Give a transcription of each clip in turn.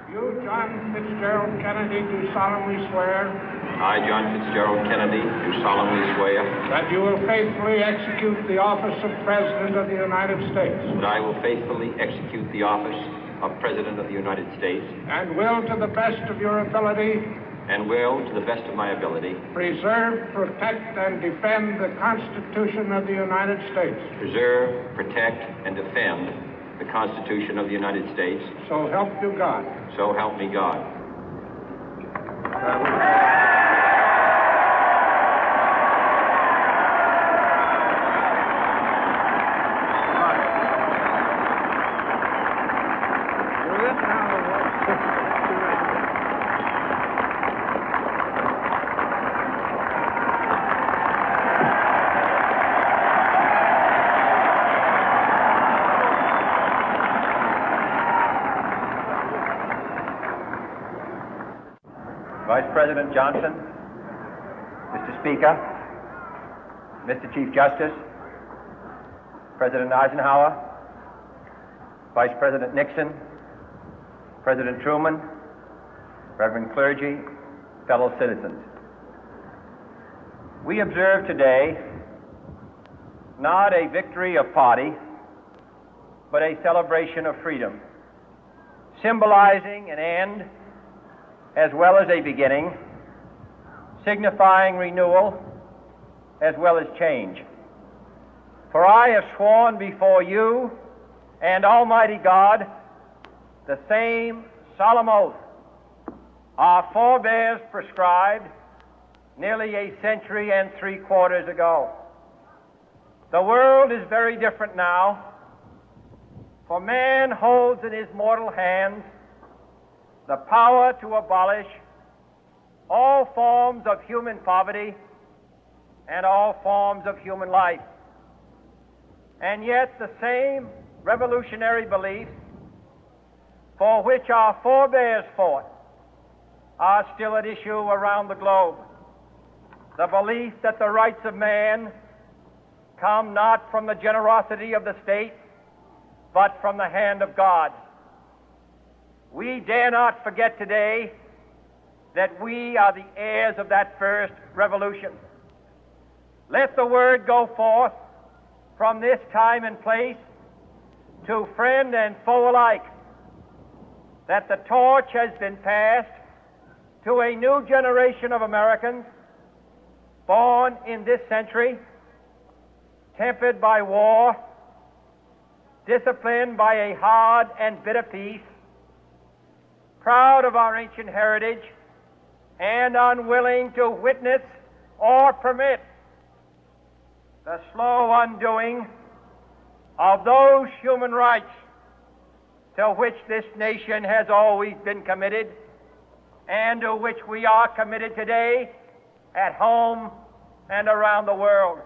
You, John Fitzgerald Kennedy, do solemnly swear. I, John Fitzgerald Kennedy, do solemnly swear. That you will faithfully execute the office of President of the United States. That I will faithfully execute the office of President of the United States. And will, to the best of your ability. And will, to the best of my ability. Preserve, protect, and defend the Constitution of the United States. Preserve, protect, and defend the Constitution of the United States. So help you God. So help me God. Vice President Johnson, Mr. Speaker, Mr. Chief Justice, President Eisenhower, Vice President Nixon, President Truman, Reverend clergy, fellow citizens. We observe today not a victory of party, but a celebration of freedom, symbolizing an end as well as a beginning, signifying renewal as well as change. For I have sworn before you and Almighty God the same solemn oath our forebears prescribed nearly a century and 3/4 ago. The world is very different now, for man holds in his mortal hands the power to abolish all forms of human poverty and all forms of human life. And yet the same revolutionary beliefs for which our forebears fought are still at issue around the globe. The belief that the rights of man come not from the generosity of the state, but from the hand of God. We dare not forget today that we are the heirs of that first revolution. Let the word go forth from this time and place to friend and foe alike that the torch has been passed to a new generation of Americans born in this century, tempered by war, disciplined by a hard and bitter peace, proud of our ancient heritage, and unwilling to witness or permit the slow undoing of those human rights to which this nation has always been committed and to which we are committed today at home and around the world.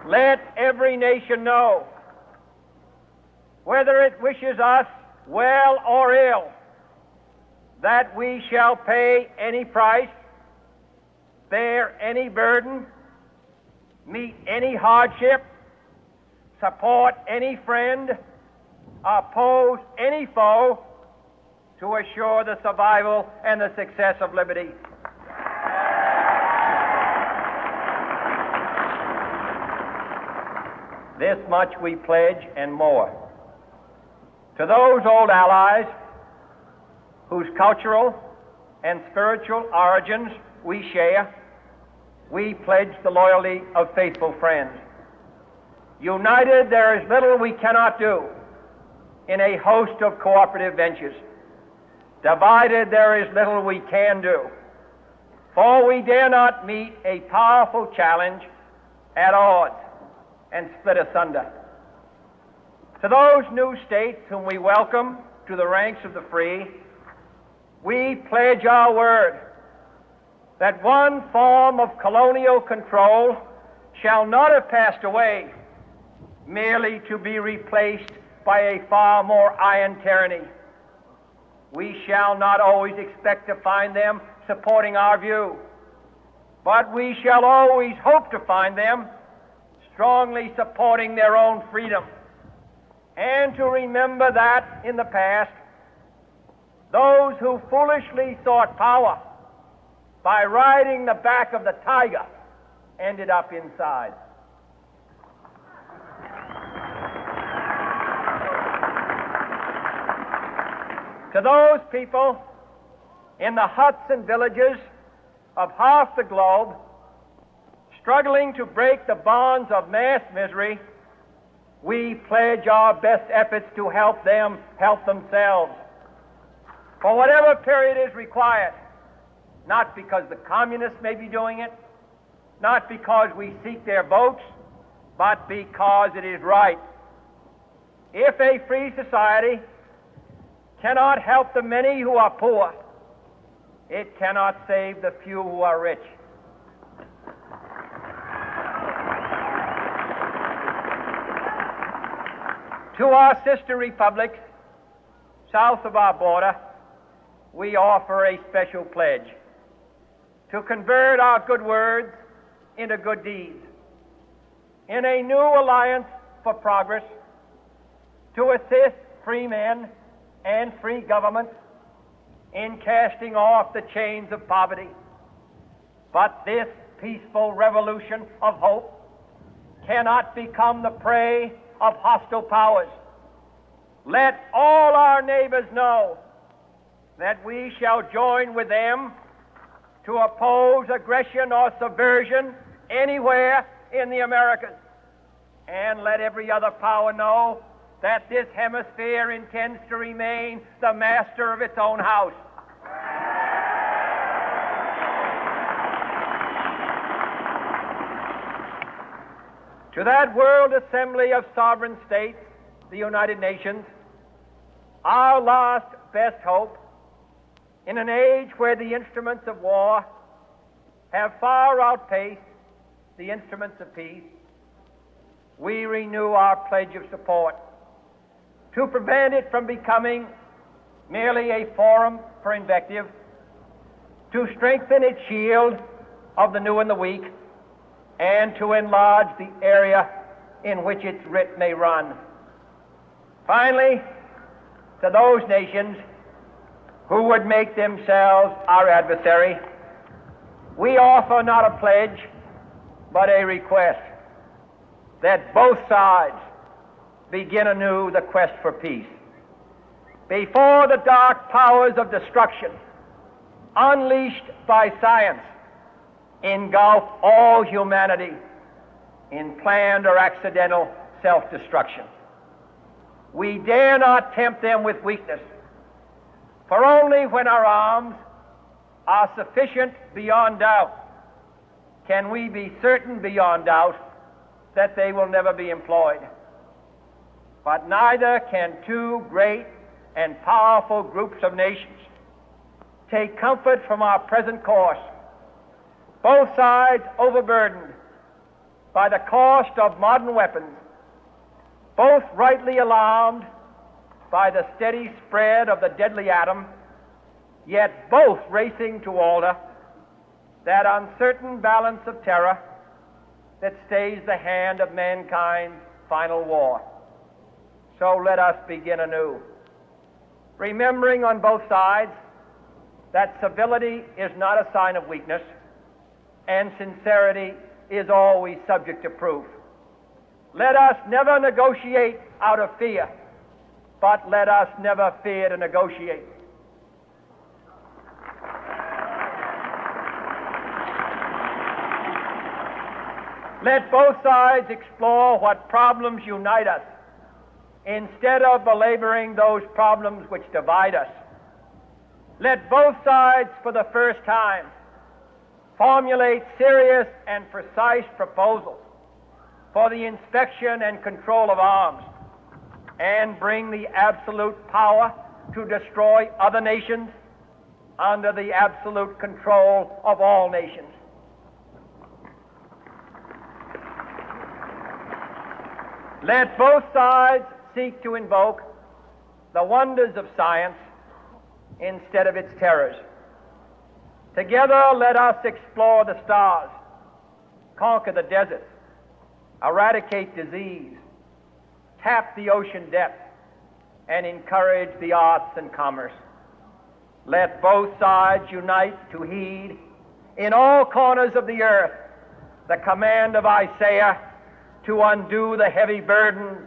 Let every nation know, whether it wishes us well or ill, that we shall pay any price, bear any burden, meet any hardship, support any friend, oppose any foe to assure the survival and the success of liberty. This much we pledge and more. To those old allies whose cultural and spiritual origins we share, we pledge the loyalty of faithful friends. United, there is little we cannot do in a host of cooperative ventures. Divided, there is little we can do, for we dare not meet a powerful challenge at odds and split asunder. To those new states whom we welcome to the ranks of the free, we pledge our word that one form of colonial control shall not have passed away, merely to be replaced by a far more iron tyranny. We shall not always expect to find them supporting our view, but we shall always hope to find them strongly supporting their own freedom, and to remember that in the past, those who foolishly sought power by riding the back of the tiger ended up inside. To those people in the huts and villages of half the globe struggling to break the bonds of mass misery, we pledge our best efforts to help them help themselves for whatever period is required, not because the communists may be doing it, not because we seek their votes, but because it is right. If a free society cannot help the many who are poor, it cannot save the few who are rich. To our sister republics south of our border, we offer a special pledge to convert our good words into good deeds, in a new alliance for progress, to assist free men and free governments in casting off the chains of poverty. But this peaceful revolution of hope cannot become the prey of hostile powers. Let all our neighbors know that we shall join with them to oppose aggression or subversion anywhere in the Americas. And let every other power know that this hemisphere intends to remain the master of its own house. To that World Assembly of Sovereign States, the United Nations, our last best hope, in an age where the instruments of war have far outpaced the instruments of peace, we renew our pledge of support to prevent it from becoming merely a forum for invective, to strengthen its shield of the new and the weak, and to enlarge the area in which its writ may run. Finally, to those nations who would make themselves our adversary, we offer not a pledge, but a request that both sides begin anew the quest for peace. Before the dark powers of destruction, unleashed by science, engulf all humanity in planned or accidental self-destruction, we dare not tempt them with weakness, for only when our arms are sufficient beyond doubt can we be certain beyond doubt that they will never be employed. But neither can two great and powerful groups of nations take comfort from our present course, both sides overburdened by the cost of modern weapons, both rightly alarmed by the steady spread of the deadly atom, yet both racing to alter that uncertain balance of terror that stays the hand of mankind's final war. So let us begin anew, remembering on both sides that civility is not a sign of weakness, and sincerity is always subject to proof. Let us never negotiate out of fear, but let us never fear to negotiate. Let both sides explore what problems unite us, instead of belaboring those problems which divide us. Let both sides, for the first time, formulate serious and precise proposals for the inspection and control of arms, and bring the absolute power to destroy other nations under the absolute control of all nations. Let both sides seek to invoke the wonders of science instead of its terrors. Together, let us explore the stars, conquer the deserts, eradicate disease, tap the ocean depth, and encourage the arts and commerce. Let both sides unite to heed in all corners of the earth the command of Isaiah to undo the heavy burden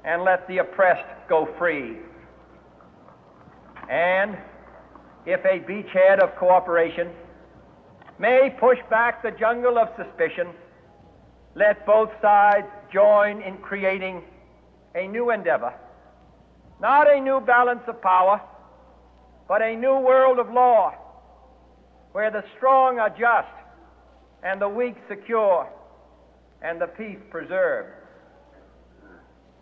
and let the oppressed go free. And if a beachhead of cooperation may push back the jungle of suspicion, let both sides join in creating a new endeavor, not a new balance of power, but a new world of law, where the strong are just and the weak secure and the peace preserved.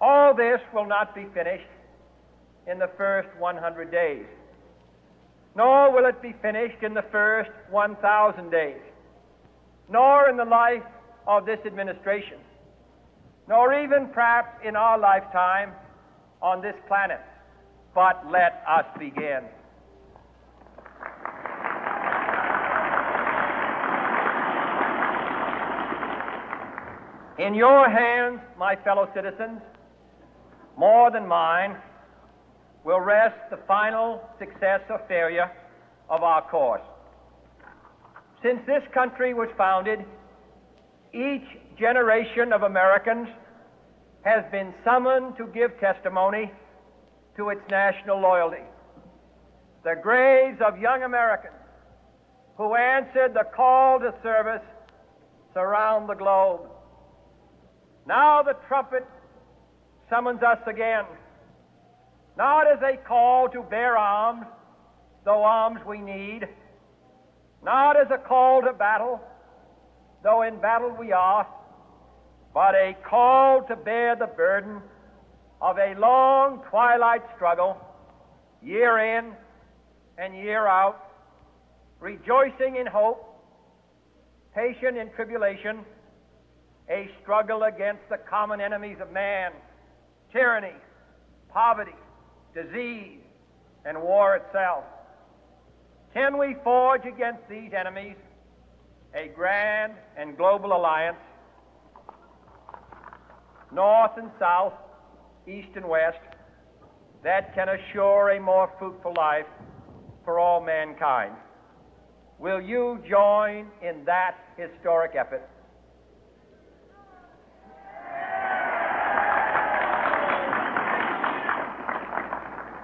All this will not be finished in the first 100 days, nor will it be finished in the first 1,000 days, nor in the life of this administration, nor even perhaps in our lifetime on this planet. But let us begin. In your hands, my fellow citizens, more than mine, will rest the final success or failure of our course. Since this country was founded, each generation of Americans has been summoned to give testimony to its national loyalty. The graves of young Americans who answered the call to service surround the globe. Now the trumpet summons us again, not as a call to bear arms, though arms we need, not as a call to battle, though in battle we are, but a call to bear the burden of a long twilight struggle, year in and year out, rejoicing in hope, patient in tribulation, a struggle against the common enemies of man, tyranny, poverty, disease, and war itself. Can we forge against these enemies a grand and global alliance, north and south, east and west, that can assure a more fruitful life for all mankind? Will you join in that historic effort?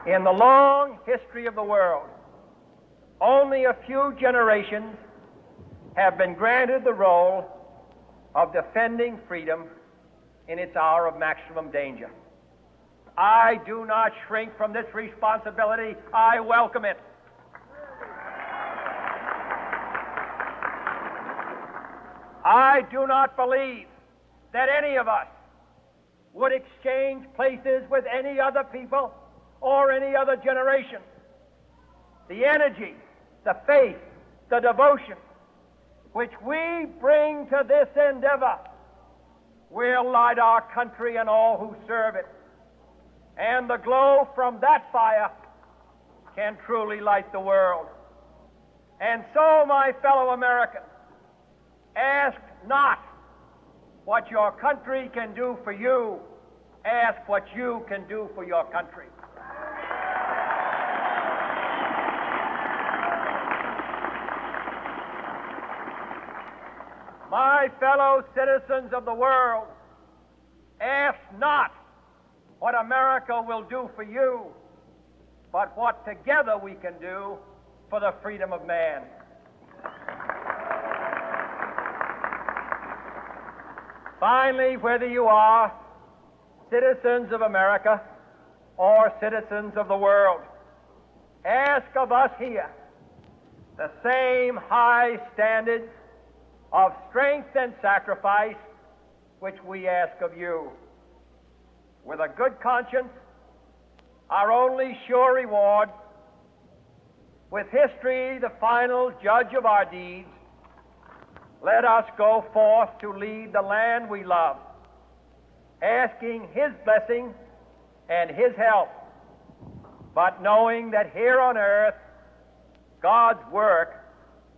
In the long history of the world, only a few generations have been granted the role of defending freedom in its hour of maximum danger. I do not shrink from this responsibility. I welcome it. I do not believe that any of us would exchange places with any other people or any other generation. The energy, the faith, the devotion which we bring to this endeavor will light our country and all who serve it. And the glow from that fire can truly light the world. And so, my fellow Americans, ask not what your country can do for you, ask what you can do for your country. My fellow citizens of the world, ask not what America will do for you, but what together we can do for the freedom of man. Finally, whether you are citizens of America or citizens of the world, ask of us here the same high standards of strength and sacrifice which we ask of you. With a good conscience, our only sure reward, with history the final judge of our deeds, let us go forth to lead the land we love, asking His blessing and His help, but knowing that here on earth, God's work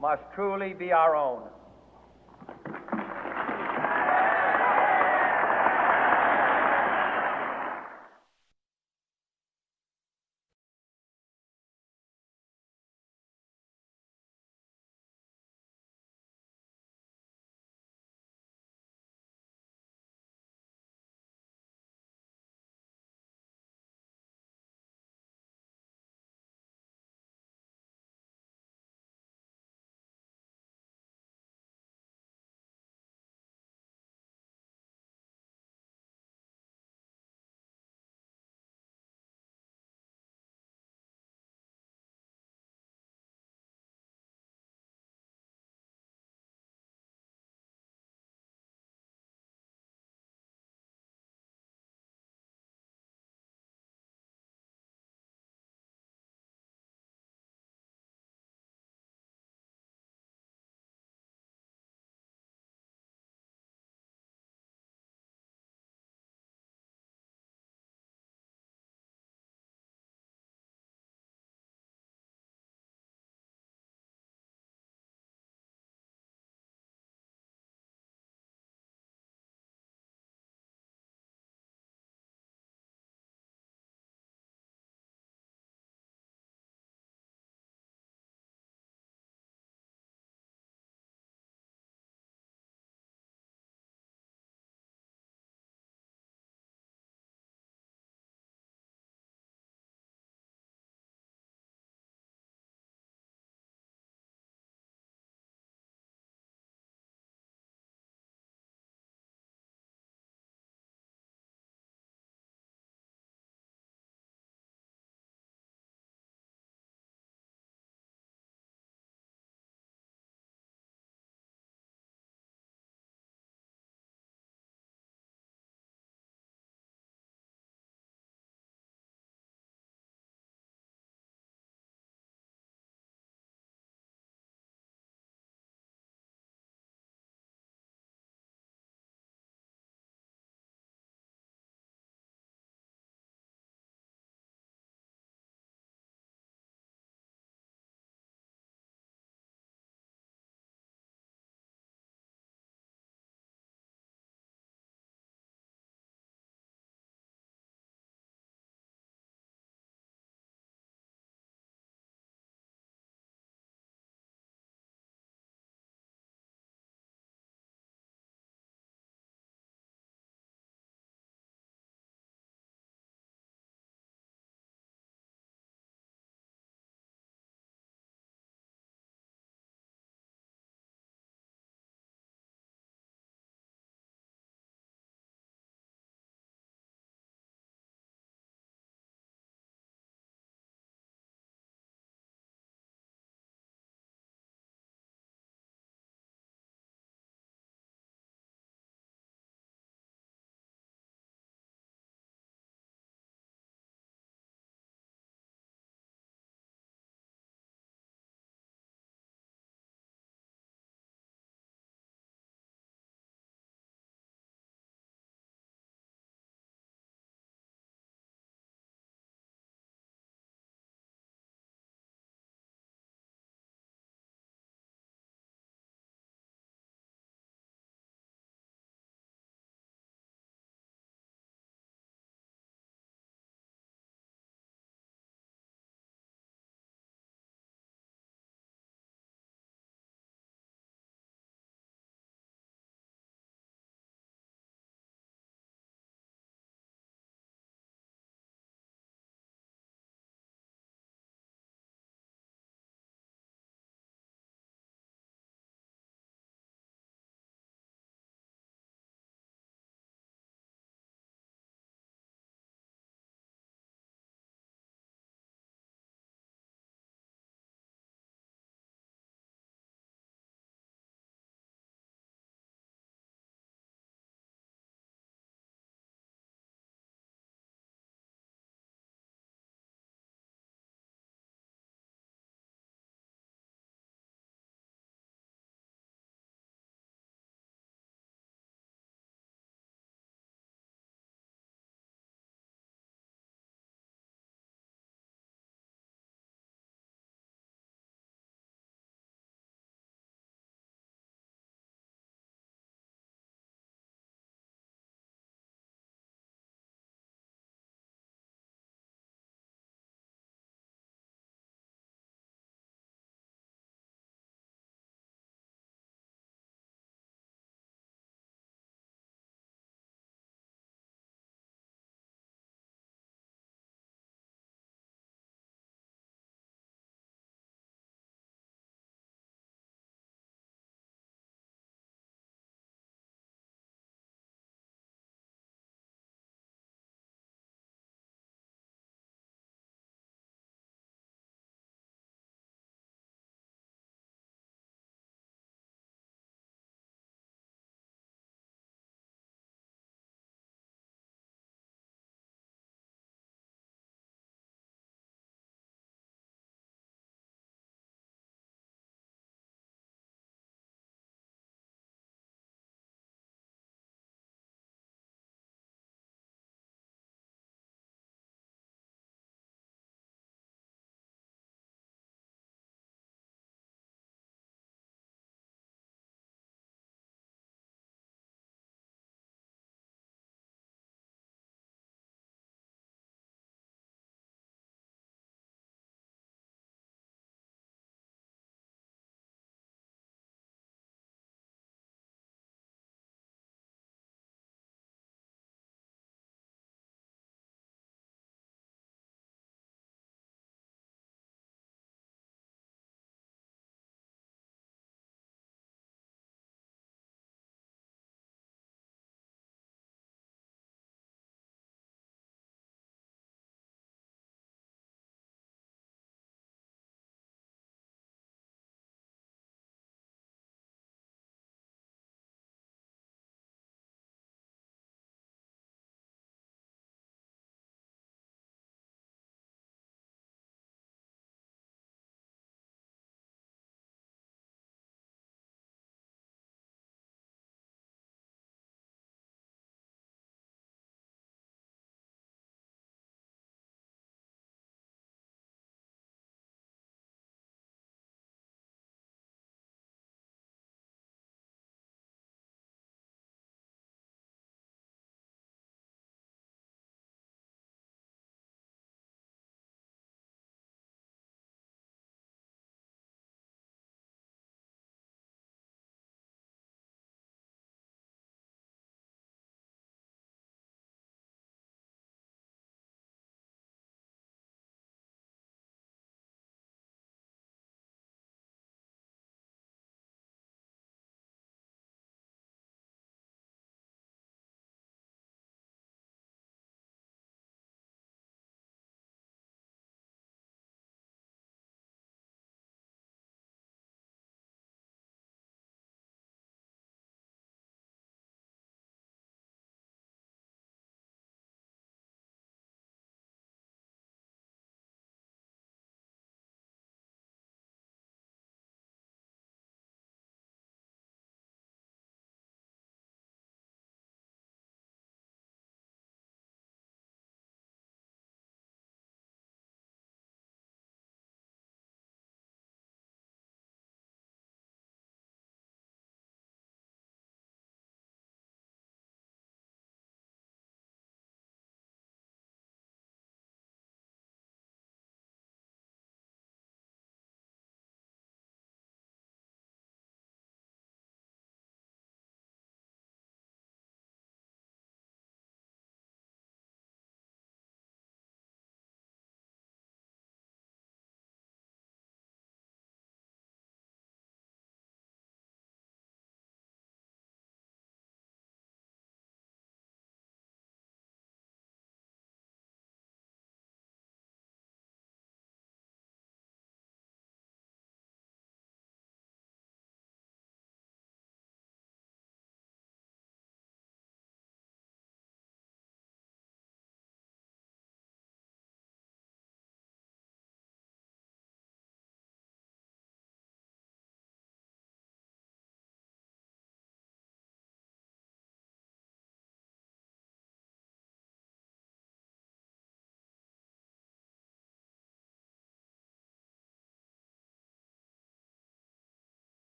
must truly be our own.